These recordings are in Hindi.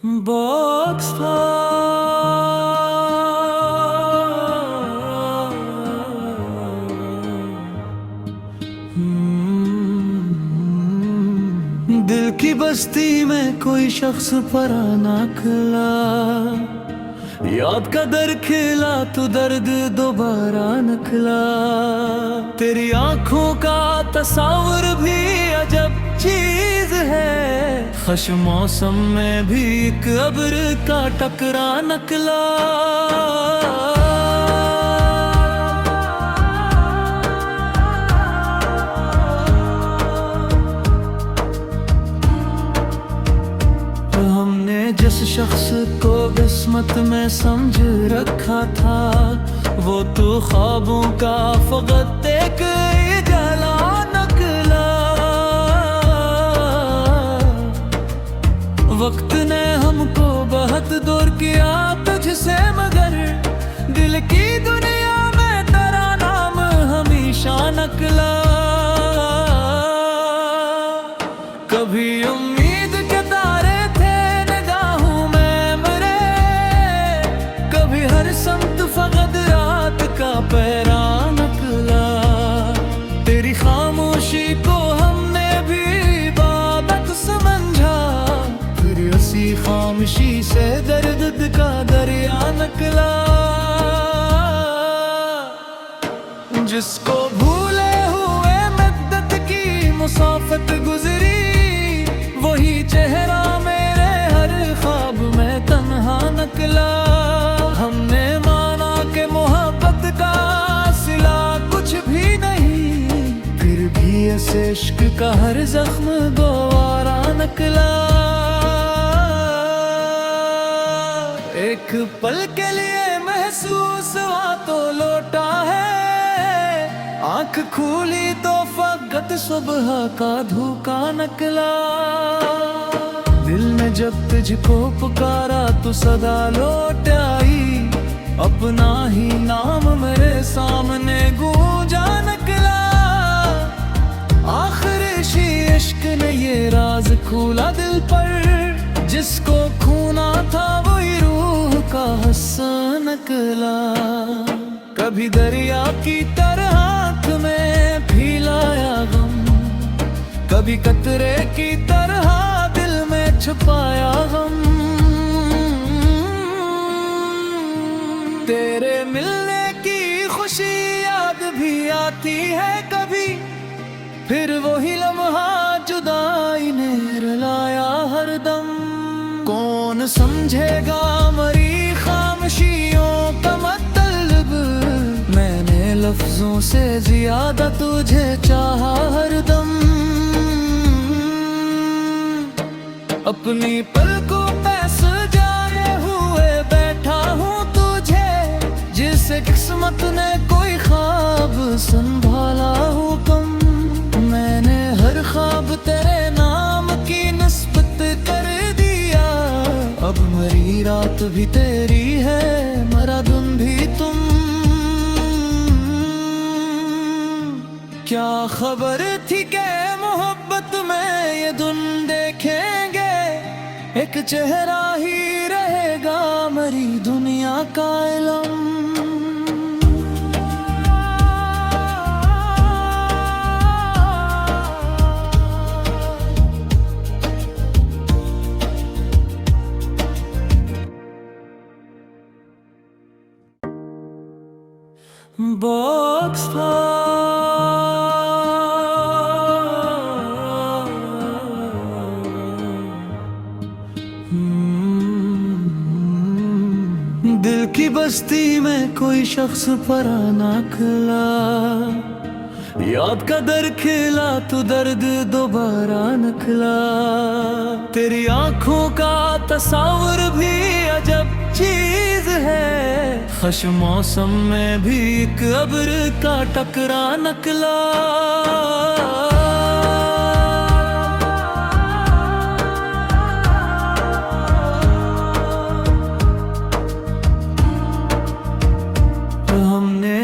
बॉक्स था। दिल की बस्ती में कोई शख्स पराना खिला, याद का दर खिला तो दर्द दोबारा निकला। तेरी आंखों का तस्वीर भी अजब चीज है, खुश मौसम में भी एक अब्र का टकरा निकला। हमने जिस शख्स को किस्मत में समझ रखा था, वो तो ख्वाबों का फकत एक जला निकला। वक्त ने हमको बहुत दूर किया तुझसे, मगर दिल की दुनिया में तेरा नाम हमेशा निकला। कभी उम्मीद के तारे थे निगाहों में मेरे, कभी हर समत फकत रात का पहरा निकला। तेरी खामोशी को हमने भी इबादत समझा, फिर उसी खामोशी से दर्द का दरिया निकला। जिसको भूले हुए मद्दत की मुसाफत गुजरी, वही चेहरा मेरे हर ख्वाब में तन्हा निकला। हमने माना कि मोहब्बत का सिला कुछ भी नहीं, फिर भी इस इश्क का हर जख्म दोबारा निकला। एक पल के लिए महसूस हुआ तो लौटा है, आंख खोली तो फकत सुबह का धोखा निकला। दिल ने जब तुझको पुकारा तो सदा लौट आई, अपना ही नाम मेरे सामने गूंजा निकला। आखिर इसी इश्क ने ये राज खोला दिल पर, जिसको खूना था वही रूह का हिस्सा निकला। कभी दरिया की तरह आँख में फैलाया गम, कभी कतरे की तरह दिल में छुपाया गम। तेरे मिलने की खुशी याद भी आती है कभी, फिर वही लम्हा जुदाई ने रुलाया हरदम। कौन समझेगा मरी खामोशियों का मतलब, मैंने लफ्जों से ज्यादा तुझे चाहा हरदम। अपनी पलकों पे सजाए हुए बैठा हूँ तुझे, जिसे किस्मत ने कोई ख्वाब संभाला हो कम। मैंने हर ख्वाब तेरे नाम की निस्बत कर दिया, अब मरी रात भी तेरी है, मरा दिन भी तुम। क्या खबर थी कि मोहब्बत में ये दिन देखेंगे, एक चेहरा ही रहेगा मरी दुनिया का इल्म। बॉक्स था। दिल की बस्ती में कोई शख्स पराना खिला, याद का दर खिला तो दर्द दोबारा निकला। तेरी आंखों का तस्वीर भी अजब चीज है, खुश मौसम में भी एक अब्र का टकरा निकला।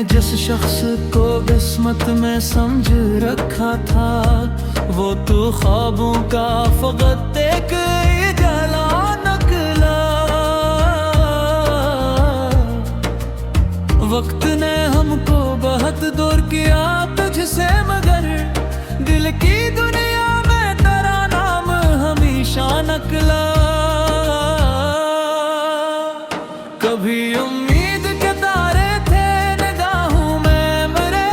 जिस शख्स को किस्मत में समझ रखा था, वो तो ख्वाबों का फकत एक जला निकला। हमेशा नकला। कभी उम्मीद के तारे थे निगाहों में मेरे,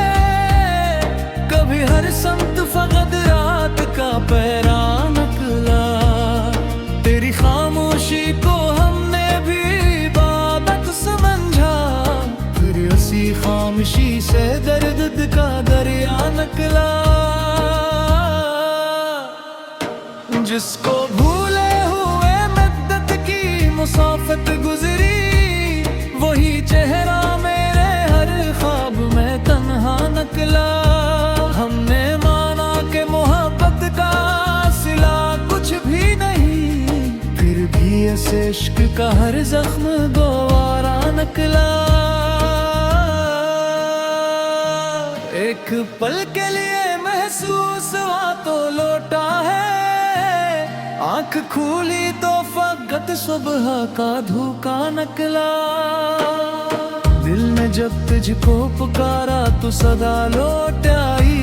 कभी हर समत फकत रात का पहरा नकला। तेरी खामोशी को हमने भी इबादत समझा, फिर उसी खामोशी से दर्द का दरिया निकला। जिसको भूले हुए मद्दत की मुसाफत गुजरी, वही चेहरा मेरे हर ख्वाब में तन्हा नकला। हमने माना कि मोहब्बत का सिला कुछ भी नहीं, फिर भी इस इश्क का हर जख्म दोबारा नकला। एक पल के लिए महसूस हुआ तो लौटा है, आँख खुली तो फकत सुबह का धोखा नकला। दिल ने जब तुझको पुकारा तो सदा लौट आई,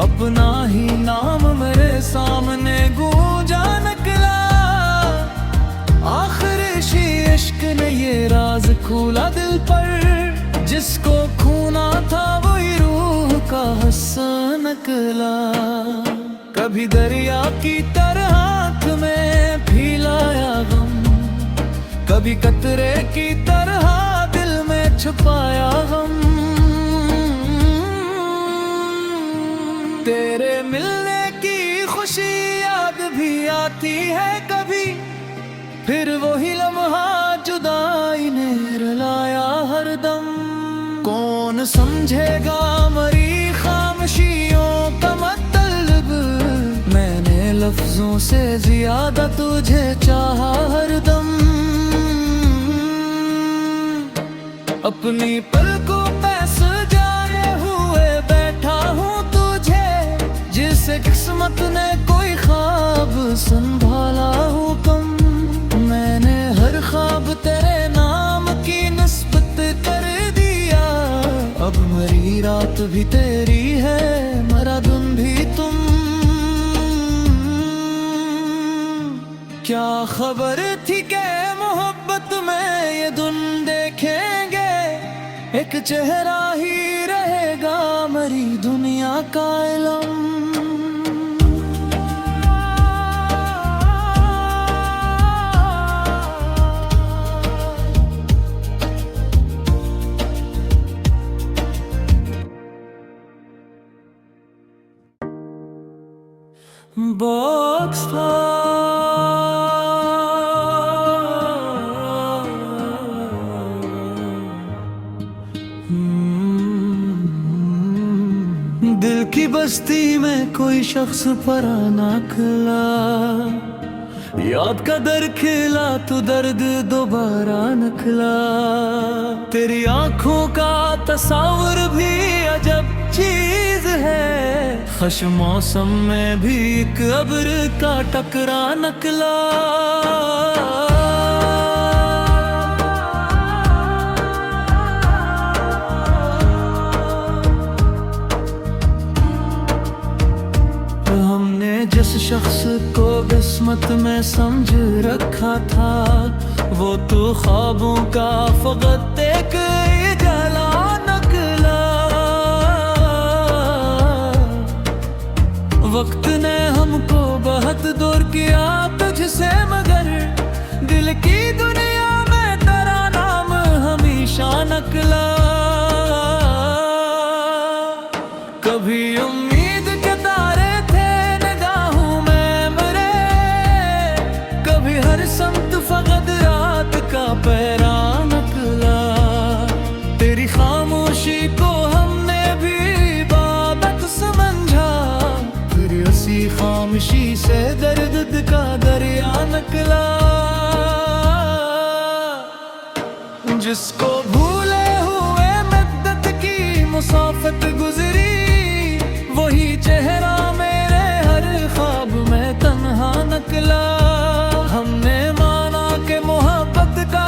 अपना ही नाम मेरे सामने गूंजा नकला। आखिर इसी इश्क ने ये राज खोला दिल पर, जिसको खूना था वही रूह का हसन नकला। कभी दरिया की तरह आँख में फैलाया गम, कभी कतरे की तरह दिल में छुपाया गम। तेरे मिलने की खुशी याद भी आती है कभी, फिर वही लम्हा जुदाई ने रुलाया हरदम। कौन समझेगा मरी खामोशियों का मतलब, मैंने लफ्जों से ज्यादा तुझे चाहा हरदम। अपनी पलकों पे सजाए हुए बैठा हूँ तुझे, जिसे किस्मत ने कोई ख्वाब संभाला हूँ कम। मैंने हर ख्वाब तेरे नाम की निस्बत कर दिया, अब मरी रात भी तेरी है मरा दिन भी तुम। क्या खबर थी कि मोहब्बत में ये दिन देखेंगे, एक चेहरा ही रहेगा मरी दुनिया का इल्म। बॉक्स दिल की बस्ती में कोई शख्स पराना खिला, याद का दर खिला तो दर्द दोबारा निकला। तेरी आंखों का तस्वीर भी अजब चीज है, खुश मौसम में भी एक अब्र का टकरा निकला। हमने जिस शख्स को किस्मत में समझ रखा था, वो तो ख्वाबों का फकत एक जला निकला। वक्त ने हमको बहुत दूर किया तुझसे, मगर दिल की दुनिया में तेरा नाम हमेशा नकला। कभी उम्मीद के तारे थे निगाहों में मेरे, कभी हर समत फकत रात का पहरा नकला। तेरी खामोशी को हमने भी इबादत समझा, फिर उसी खामोशी से दर्द का दरिया निकला। जिसको भूले हुए मद्दत की मुसाफत गुजरी, वही चेहरा मेरे हर ख्वाब में तन्हा नकला। हमने माना कि मोहब्बत का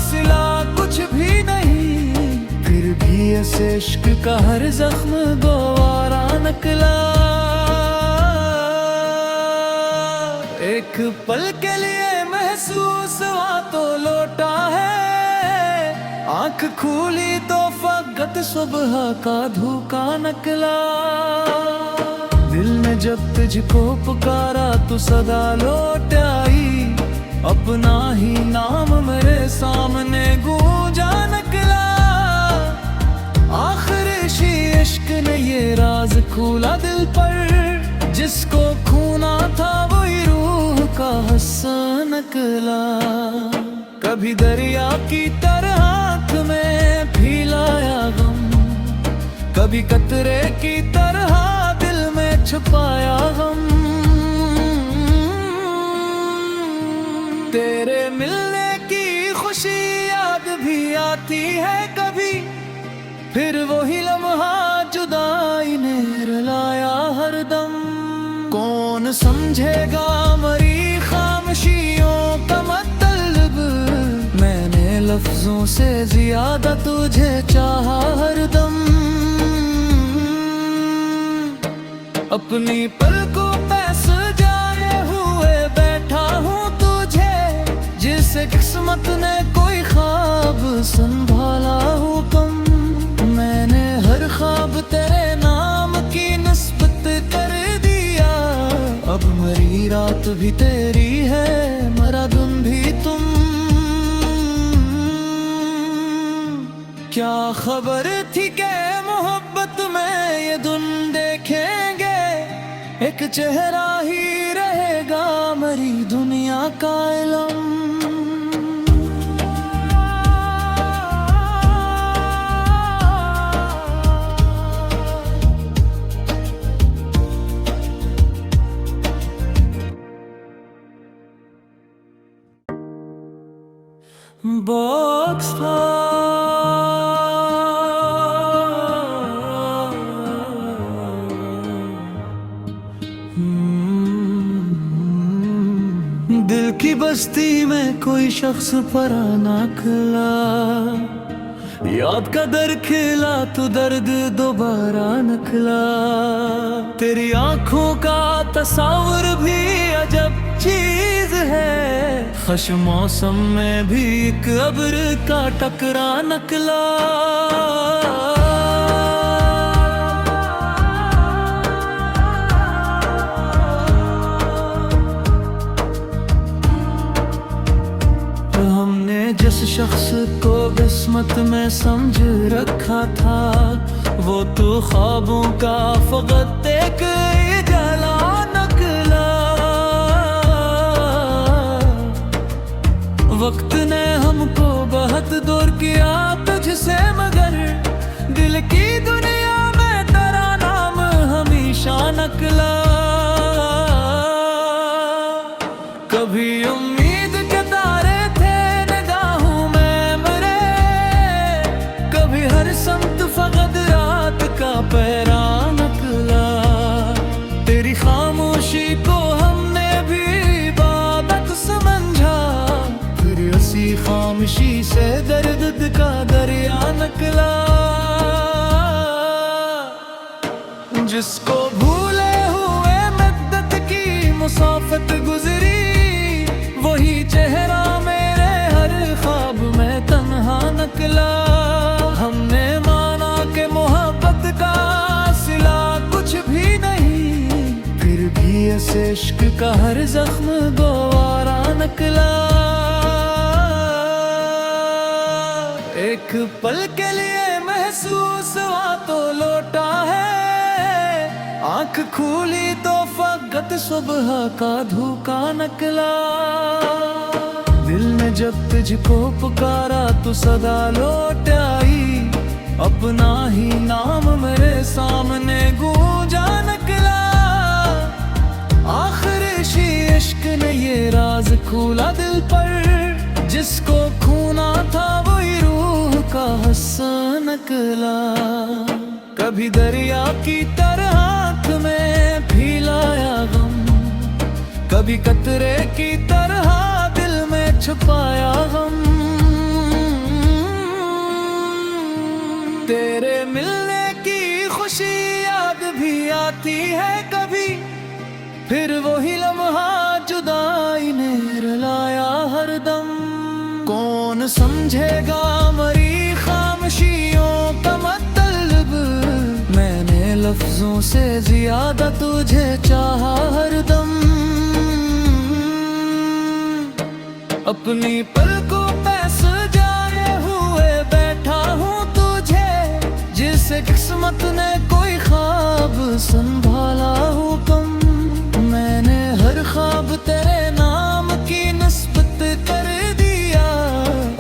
सिला कुछ भी नहीं, फिर भी इस इश्क का हर जख्म दोबारा निकला। एक पल के लिए महसूस हुआ तो लौटा है, आंख खुली तो फकत सुबह का धोखा निकला। दिल ने जब तुझको पुकारा तो सदा लौट आई, अपना ही नाम मेरे सामने गूंजा निकला। आखिर इश्क ने ये राज खोला दिल पर, जिसको खूना था वही रूह का हिस्सा निकला। कभी दरिया की तरह आँख में फैलाया गम, कभी कतरे की तरह दिल में छुपाया हम। तेरे मिलने की खुशी याद भी आती है कभी, फिर वही लम्हा जुदाई ने रुलाया हरदम। कौन समझेगा मरी खामोशियों का मतलब, मैंने लफ्जों से ज्यादा तुझे चाहा हरदम। अपनी पलकों पे सजाए हुए बैठा हूँ तुझे, जिसे किस्मत ने कोई ख्वाब संभाला हूँ कम। मैंने हर ख्वाब तेरे नाम की निस्बत कर दिया, अब मरी रात भी तेरी है, मरा दिन भी तुम। क्या खबर थी कि मोहब्बत में ये दिन देखेंगे, एक चेहरा ही रहेगा मरी दुनिया का इल्म। बॉक्स दिल की बस्ती में कोई शख्स पराना खिला, याद का दर खिला तो दर्द दोबारा निकला। तेरी आंखों का तस्वीर भी अजब चीज है, खुश मौसम में भी एक अब्र का टकरा निकला। जिस शख्स को किस्मत में समझ रखा था, वो तो ख्वाबों का फकत एक जला निकला। वक्त ने हमको बहुत दूर किया तुझसे, मगर दिल की दुनिया में तेरा नाम हमेशा निकला। कभी उम्मीद के तारे थे निगाहों में मेरे, कभी हर समत फकत रात का पहरा निकला। तेरी खामोशी को हमने भी इबादत समझा, फिर उसी खामोशी से दर्द का दरिया निकला। जिसको भूले हुए मद्दत की मुसाफत गुजरी, वही चेहरा मेरे हर ख्वाब में तन्हा निकला। हमने माना कि मोहब्बत का सिला कुछ भी नहीं, फिर भी इस इश्क का हर जख्म दोबारा निकला। एक पल के लिए महसूस हुआ तो लौटा है, आंख खुली तो फकत सुबह का धोखा निकला। दिल ने जब तुझको पुकारा तो सदा लौट आई, अपना ही नाम मेरे सामने गूंजा निकला। आखिर इश्क ने ये राज खोला दिल पर, जिसको खूना था वही रूह का हिस्सा निकला। कभी दरिया की तरह आँख में फैलाया गम, कभी कतरे की तरह दिल में छुपाया हम। तेरे मिलने की खुशी याद भी आती है कभी, फिर वही लम्हा जुदा हरदम। कौन समझेगा मरी खामोशियों का मतलब, मैंने लफ्जों से ज्यादा तुझे चाहा हरदम। अपनी पलकों पे सजाए हुए बैठा हूँ तुझे, जिसे किस्मत ने कोई ख्वाब संभाला हूँ कम। मैंने हर ख्वाब तेरे नाम की निस्बत कर दिया,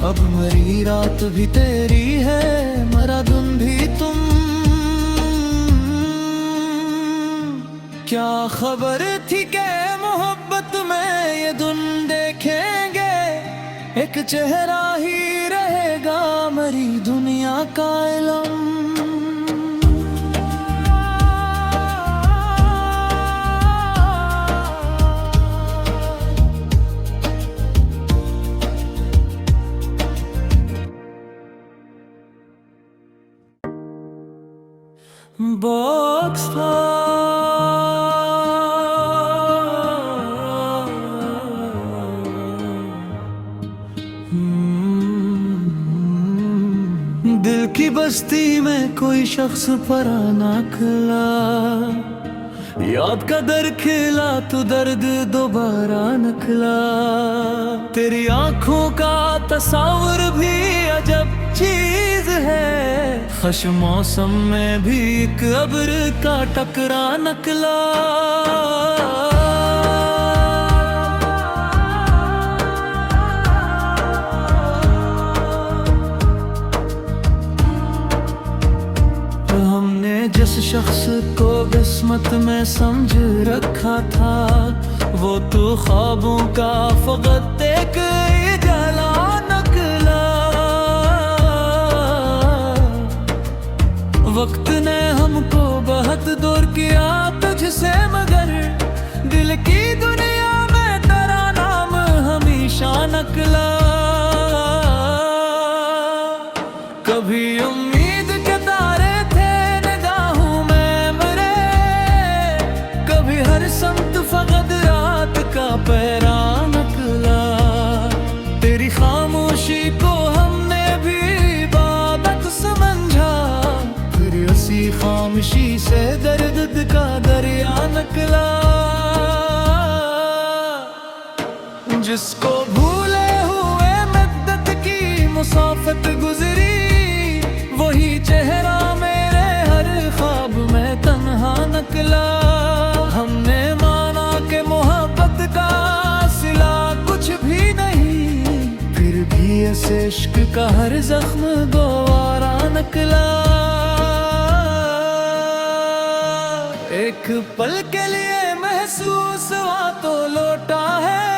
अब मरी रात भी तेरी है, मरा दिन भी तुम। क्या खबर थी कि मोहब्बत में ये दिन देखेंगे, एक चेहरा ही रहेगा मरी दुनिया का इल्म। बॉक्स दिल की बस्ती में कोई शख्स पराना खिला, याद का दर खिला तो दर्द दोबारा निकला। तेरी आंखों का तस्वीर भी अजब चीज है, खुश मौसम में भी एक अब्र का टकरा निकला। जिस शख्स को किस्मत में समझ रखा था, वो तो ख्वाबों का फकत एक जला निकला। वक्त ने हमको बहुत दूर किया तुझसे, मगर दिल की दुनिया में तेरा नाम हमेशा निकला। कभी उम्मीद के तारे संत फकत रात का पैरा निकला। तेरी खामोशी को हमने भी इबादत समझा, फिर उसी खामोशी से दर्द का दरिया निकला। जिसको भूले हुए मद्दत की मुसाफत गुजरी, वही चेहरा मेरे हर ख्वाब में तन्हा निकला। हमने माना कि मोहब्बत का सिला कुछ भी नहीं, फिर भी ऐसे इश्क का हर जख्म दोबारा निकला। एक पल के लिए महसूस हुआ तो लौटा है,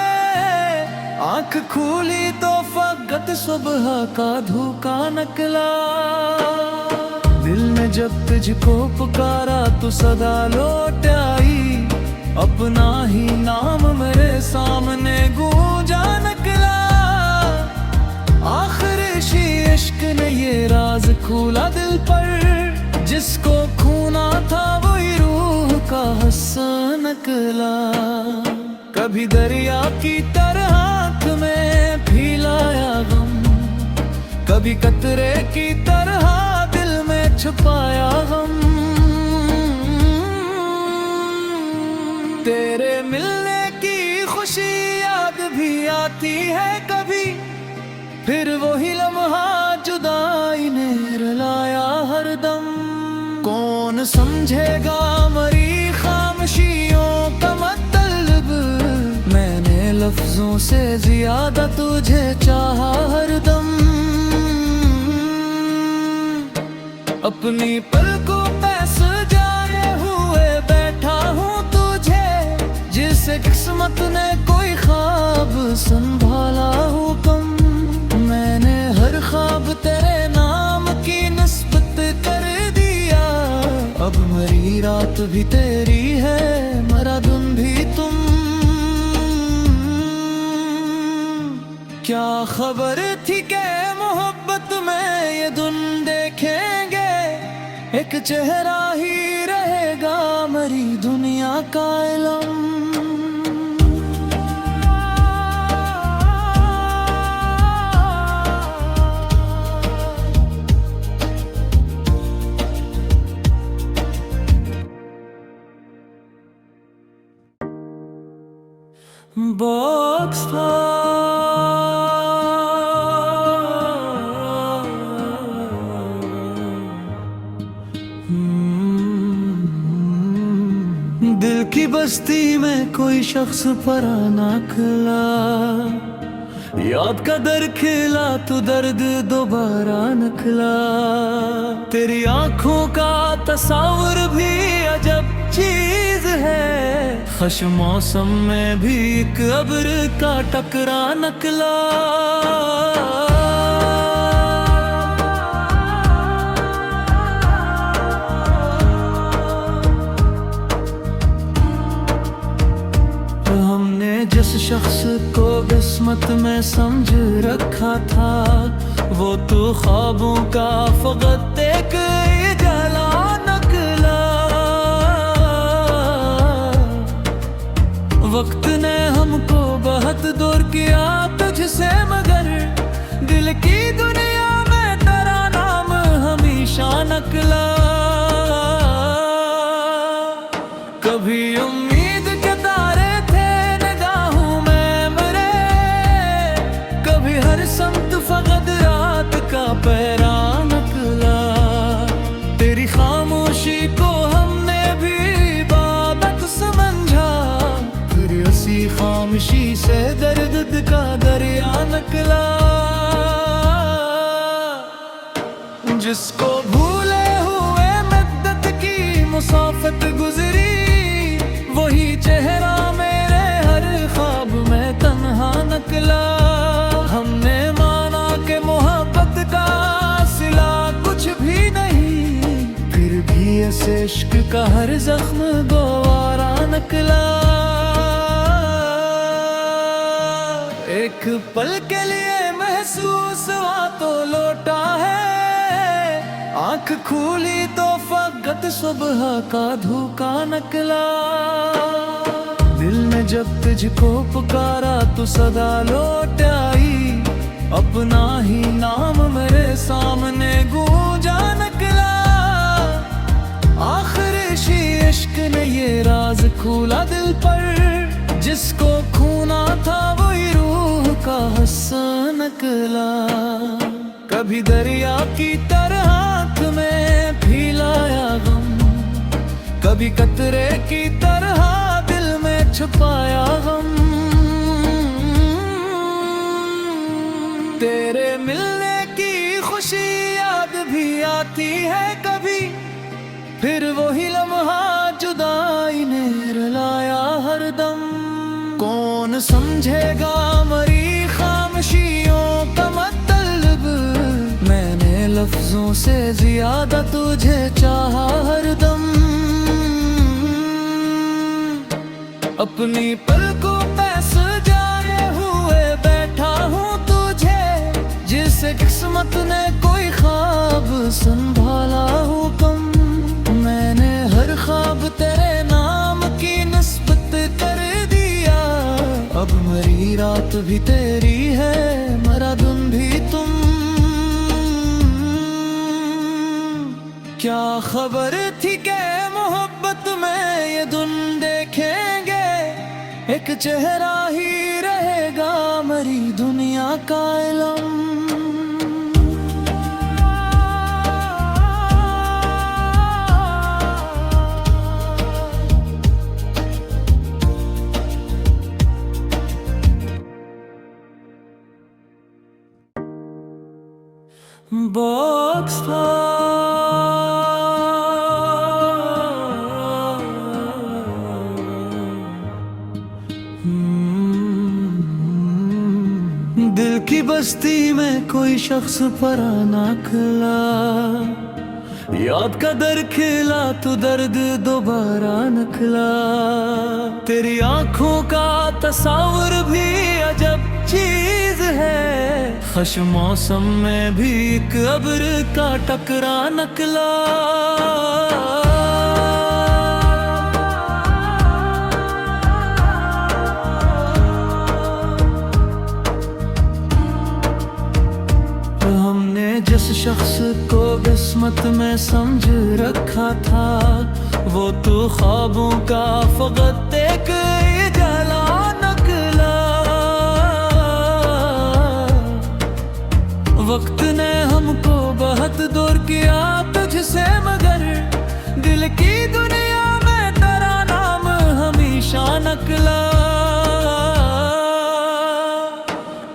आंख खुली तो फकत सुबह का धोखा निकला। दिल ने जब तुझको पुकारा तो सदा लौट आई, अपना ही नाम मेरे सामने गूंजा निकला। आखिर इसी इश्क ने ये राज खोला दिल पर, जिसको खूना था वही रूह का हिस्सा निकला। कभी दरिया की तरह आँख में फैलाया गम, कभी कतरे की तरह दिल में छुपाया गम। तेरे मिलने की खुशी याद भी आती है कभी, फिर वही लम्हा जुदाई ने रुलाया हरदम। कौन समझेगा मरी खामोशियों का मतलब, मैंने लफ्जों से ज्यादा तुझे चाहा हरदम। अपनी पलकों पे सजाए हुए बैठा हूँ तुझे, जिसे किस्मत ने कोई ख्वाब संभाला हूँ कम। मैंने हर ख्वाब तेरे नाम की निस्बत कर दिया, अब मरी रात भी तेरी है, मरा दिन भी तुम। क्या खबर थी कि मोहब्बत में ये दिन देखेंगे, एक चेहरा ही रहेगा मरी दुनिया का इल्म। बॉक्स था, दिल की बस्ती में कोई शख्स पराना खिला, याद का दर खिला तो दर्द दोबारा निकला। तेरी आंखों का तस्वीर भी अजब चीज है, खुश मौसम में भी एक अब्र का टकरा निकला। जिस शख्स को किस्मत में समझ रखा था, वो तो ख्वाबों का फकत एक जला निकला। वक्त ने हमको बहुत दूर किया तुझसे, मगर दिल की दुनिया में तेरा नाम हमेशा निकला। कभी उम्मीद के तारे थे निगाहों में मेरे, कभी हर समत फकत रात का पहरा निकला। तेरी खामोशी को हमने भी इबादत समझा, फिर उसी खामोशी से दर्द का दरिया निकला। जिसको भूले हुए मद्दत की मुसाफत गुजरी, वही चेहरा मेरे हर ख्वाब में तन्हा निकला। हमने माना कि मोहब्बत का सिला कुछ भी नहीं, फिर भी इस इश्क का हर जख्म दोबारा निकला। एक पल के लिए महसूस हुआ तो लौटा है, आंख खुली तो फकत सुबह का धोखा निकला। दिल में जब तुझको पुकारा तो सदा लौट आई, अपना ही नाम मेरे सामने गूंजा निकला। आखिर इसी इश्क ने ये राज खोला दिल पर, जिसको खूना था वही रूह का हिस्सा निकला। कभी दरिया की तरह आँख में फैलाया गम, कभी कतरे की तरह दिल में छुपाया गम। तेरे मिलने की खुशी याद भी आती है कभी, फिर वही लम्हा जुदाई ने रुलाया हरदम। कौन समझेगा मरी खामोशियों का मतलब, मैंने लफ्जों से ज्यादा तुझे चाहा हरदम। अपनी पलकों पे सजाए हुए बैठा हूँ तुझे, जिसे किस्मत ने कोई ख्वाब संभाला हो कम। मैंने हर ख्वाब तेरे नाम की निस्बत कर दिया, अब मेरी रात भी तेरी है, मेरा दिन भी तुम। क्या खबर थी कि मोहब्बत में ये दिन देखेंगे, एक चेहरा ही रहेगा मेरी दुनिया का इल्म। बॉक्स था, दिल की बस्ती में कोई शख्स पराना खिला, याद का दर खिला तो दर्द दोबारा निकला। तेरी आंखों का तस्वीर भी अजब चीज है, खुश मौसम में भी एक अब्र का टकरा निकला। जिस शख्स को किस्मत में समझ रखा था, वो तो ख्वाबों का फकत एक जला निकला।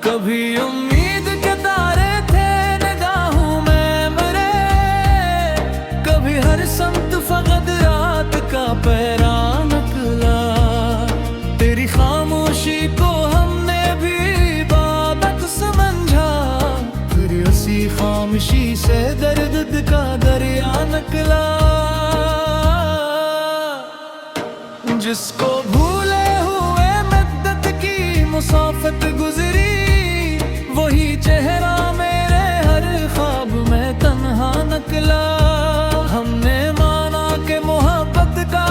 कभी उम्मीद के तारे थे निगाहों में मेरे, कभी हर समत फकत रात का पहरा निकला। तेरी खामोशी को हमने भी इबादत समझा, फिर उसी खामोशी से दर्द का दरिया निकला। जिसको भूले हुए मद्दत की मुसाफत गुजरी, वही चेहरा मेरे हर ख्वाब में तन्हा निकला। हमने माना कि मोहब्बत का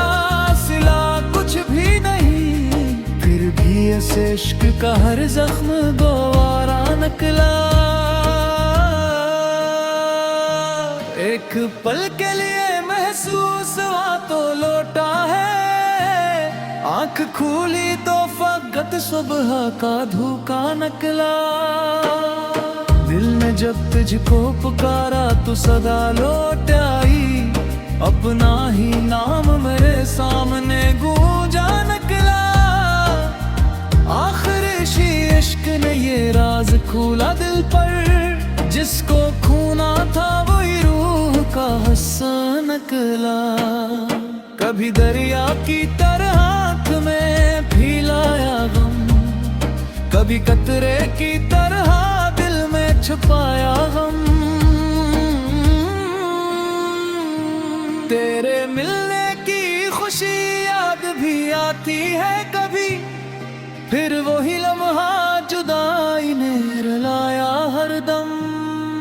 सिला कुछ भी नहीं, फिर भी इस इश्क का हर जख्म दोबारा निकला। एक पल के लिए महसूस हुआ तो लौटा है, आँख खुली तो फकत सुबह का धोखा निकला। दिल ने जब तुझको पुकारा तो सदा लौट आई, अपना ही नाम मेरे सामने गूंजा निकला। आखिर इसी इश्क ने ये राज खोला दिल पर, जिसको खूना था वही रूह का हिस्सा निकला। कभी दरिया की तरह आँख में फैलाया गम, कभी कतरे की तरह दिल में छुपाया गम। तेरे मिलने की खुशी याद भी आती है कभी, फिर वही लम्हा जुदाई ने रुलाया हरदम।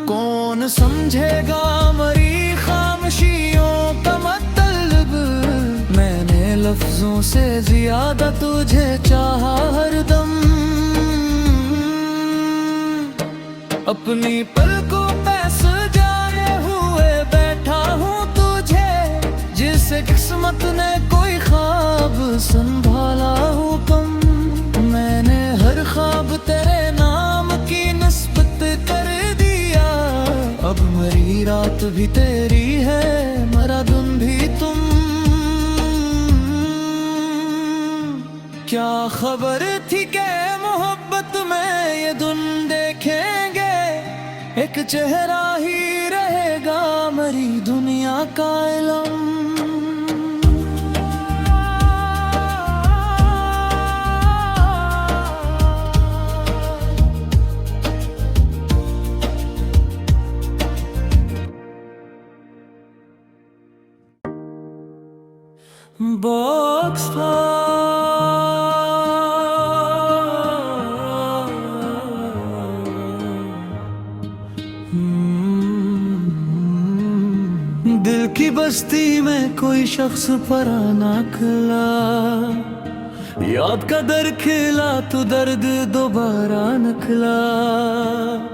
कौन समझेगा मरी खामोशियों का मतलब, मैंने लफ्जों से ज्यादा तुझे चाहा हरदम। अपनी पलकों पे सजाए हुए बैठा हूँ तुझे, जिसे किस्मत ने कोई ख्वाब संभाला हूँ कम। मैंने हर ख्वाब तेरे नाम की निस्बत कर दिया, अब मरी रात भी तेरी है, मरा दिन भी तुम। क्या खबर थी कि मोहब्बत में ये दिन देखेंगे, एक चेहरा ही रहेगा मरी दुनिया का इल्म। बॉक्स दिल की बस्ती में कोई शख्स पराना खिला, याद का दर खिला तो दर्द दोबारा निकला।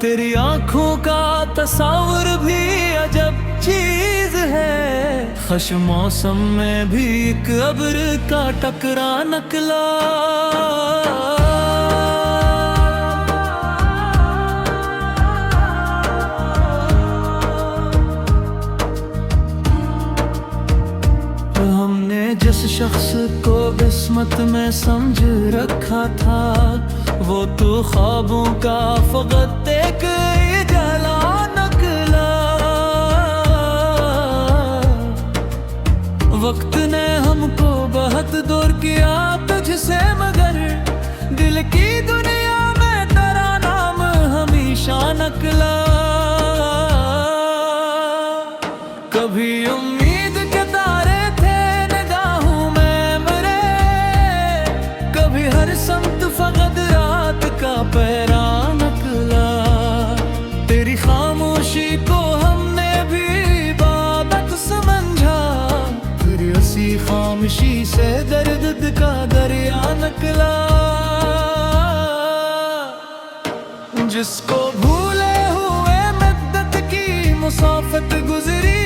तेरी आंखों का तस्वीर भी अजब चीज है, खुश मौसम में भी एक अब्र का टकरा निकला। जिस शख्स को किस्मत में समझ रखा था, वो तो ख्वाबों का फकत एक जला निकला। वक्त ने हमको बहुत दूर किया तुझसे, मगर दिल की दुनिया में तेरा नाम हमेशा निकला। कभी उम्मीद के तारे थे निगाहों में मेरे, कभी हर समत फकत रात का पहरा निकला। तेरी खामोशी को हमने भी इबादत समझा, फिर उसी खामोशी से दर्द का दरिया निकला। जिसको भूले हुए मद्दत की मुसाफत गुजरी,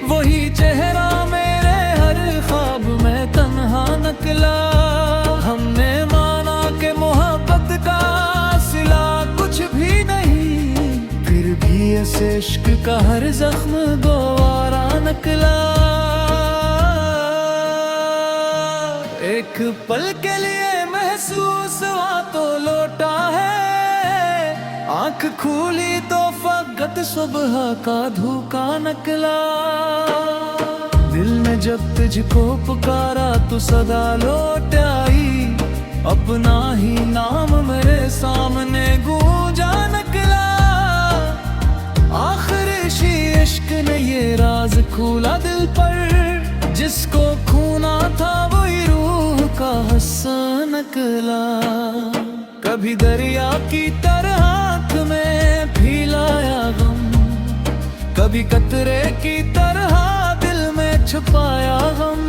वही चेहरा मेरे हर ख्वाब में तन्हा निकला। हमने माना कि मोहब्बत का सिला कुछ भी नहीं, फिर भी इस इश्क का हर जख्म दोबारा निकला। एक पल के लिए महसूस हुआ तो लौटा है, आँख खुली तो फकत सुबह का धोखा निकला। दिल में जब तुझको पुकारा तो सदा लौट आई, अपना ही नाम मेरे सामने गूंजा निकला। आखिर इसी इश्क ने ये राज खोला दिल पर, जिसको खूना था वही रूह का हिस्सा निकला। कभी दरिया की तरह आँख में फैलाया गम, कभी कतरे की तरह दिल में छुपाया गम।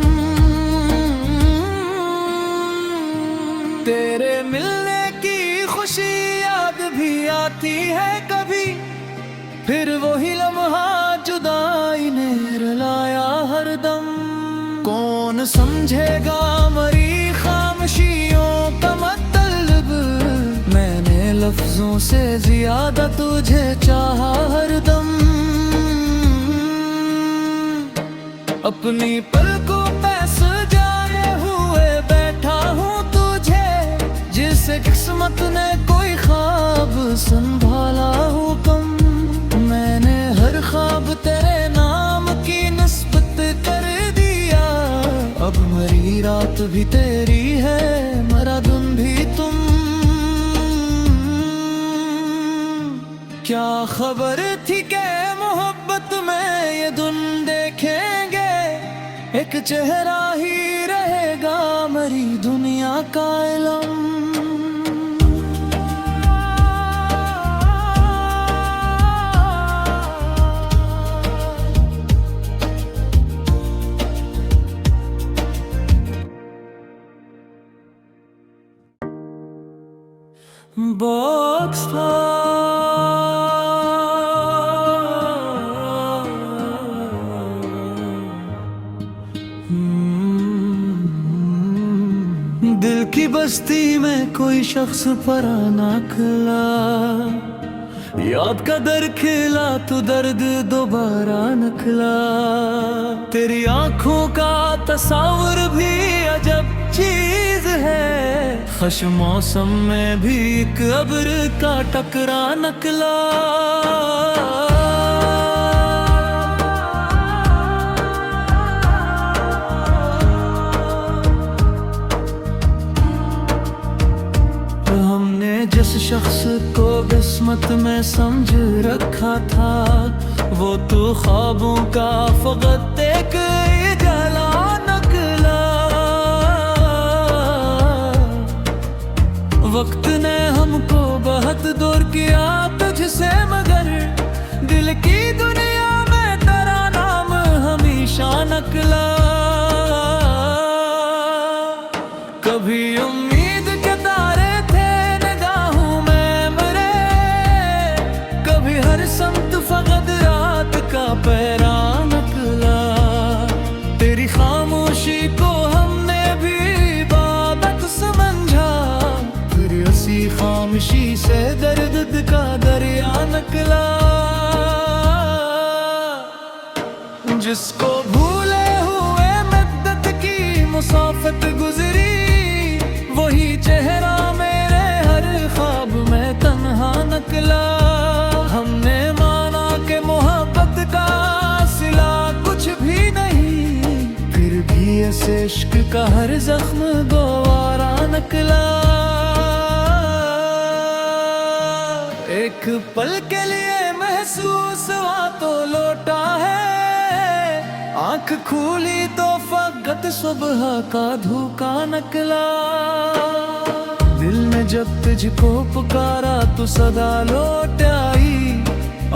तेरे मिलने की खुशी याद भी आती है कभी, फिर वही लम्हा जुदाई ने रुलाया हरदम। कौन समझेगा मरी खामोशियों का मतलब, मैंने लफ्जों से ज्यादा तुझे चाहा हरदम। अपनी पलकों पे सजाए हुए बैठा हूँ तुझे, जिसे किस्मत ने कोई ख्वाब संभाला हो कम। मैंने हर ख्वाब तेरे नाम की निस्बत कर दिया, अब मरी रात भी तेरी है, मरा दिन भी तुम। क्या खबर थी कि मोहब्बत में ये दिन देखेंगे, एक चेहरा ही रहेगा मरी दुनिया का इल्म। बॉक्स दिल की बस्ती में कोई शख्स पराना खिला, याद का दर खिला तो दर्द दोबारा निकला। तेरी आंखों का तस्वीर भी अजब चीज है, खुश मौसम में भी एक अब्र का टकरा निकला। हमने जिस शख्स को किस्मत में समझ रखा था, वो तो ख्वाबों का फकत एक जला निकला। वक्त ने हमको बहुत दूर किया तुझसे, मगर दिल की दुनिया में तेरा नाम हमेशा निकला। कभी उम्मीद के तारे थे निगाहों में मेरे, कभी हर समत फकत रात का पहरा निकला। तेरी खामोशी को हमने भी इबादत समझा, फिर उसी खामोशी से दर्द का दरिया निकला। जिसको भूले हुए मद्दत की मुसाफत गुजरी, वही चेहरा मेरे हर ख्वाब में तन्हा निकला। हमने माना कि मोहब्बत का सिला कुछ भी नहीं, फिर भी इस इश्क का हर जख्म दोबारा निकला। एक पल के लिए महसूस हुआ तो लौटा है, आँख खुली तो फकत सुबह का धोखा निकला। दिल में जब तुझको पुकारा तो सदा लौट आई,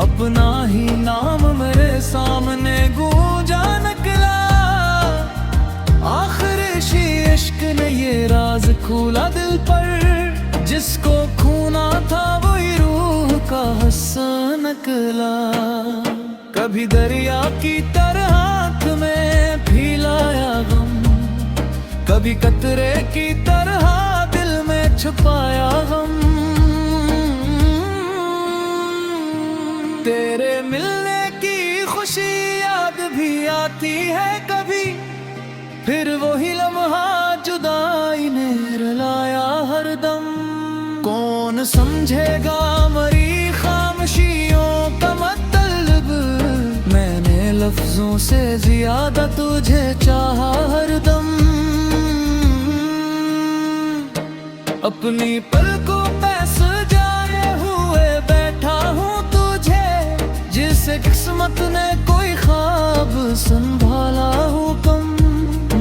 अपना ही नाम मेरे सामने गूंजा निकला। आखिर इसी इश्क ने ये राज खोला दिल पर, जिसको खूना था वही रूह का हिस्सा निकला। कभी दरिया की तरह आँख में फैलाया गम, कभी कतरे की तरह दिल में छुपाया गम। तेरे मिलने की खुशी याद भी आती है कभी, फिर वही लम्हा जुदाई ने रुलाया हरदम। कौन समझेगा मरी लफ्जों से ज्यादा तुझे चाहा हरदम, अपनी पलकों पे सजाए हुए बैठा हूँ तुझे, जिसे किस्मत ने कोई ख्वाब संभाला हो कम।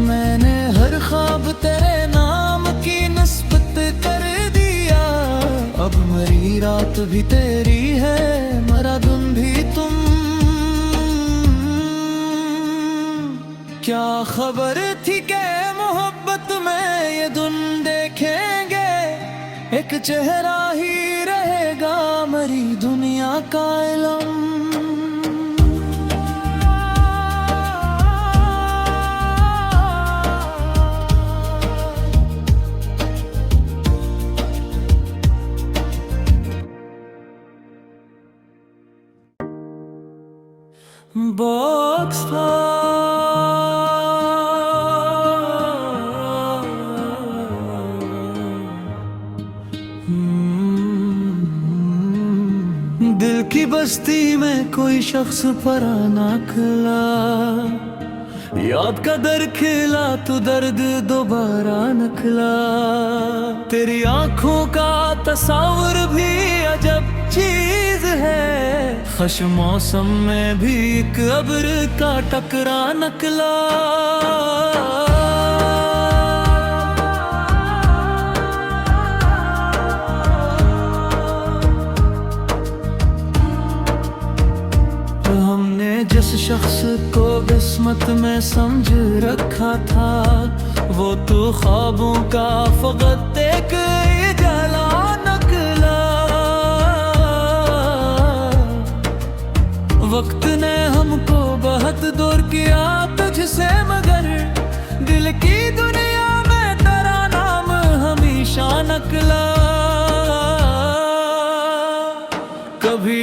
मैंने हर ख्वाब तेरे नाम की निस्बत कर दिया, अब मरी रात भी तेरी है, मरा दिन भी तुम। क्या खबर थी कि मोहब्बत में ये दिन देखेंगे, एक चेहरा ही रहेगा मरी दुनिया का इल्म। बॉक्स था दिल की बस्ती में कोई शख्स पराना खिला, याद का दर खिला तो दर्द दोबारा निकला। तेरी आंखों का तस्वीर भी अजब चीज है, खुश मौसम में भी एक अब्र का टकरा निकला। हमने जिस शख्स को किस्मत में समझ रखा था, वो तो ख्वाबों का फकत एक जला निकला। वक्त ने हमको बहुत दूर किया तुझसे, मगर दिल की दुनिया में तेरा नाम हमेशा निकला। कभी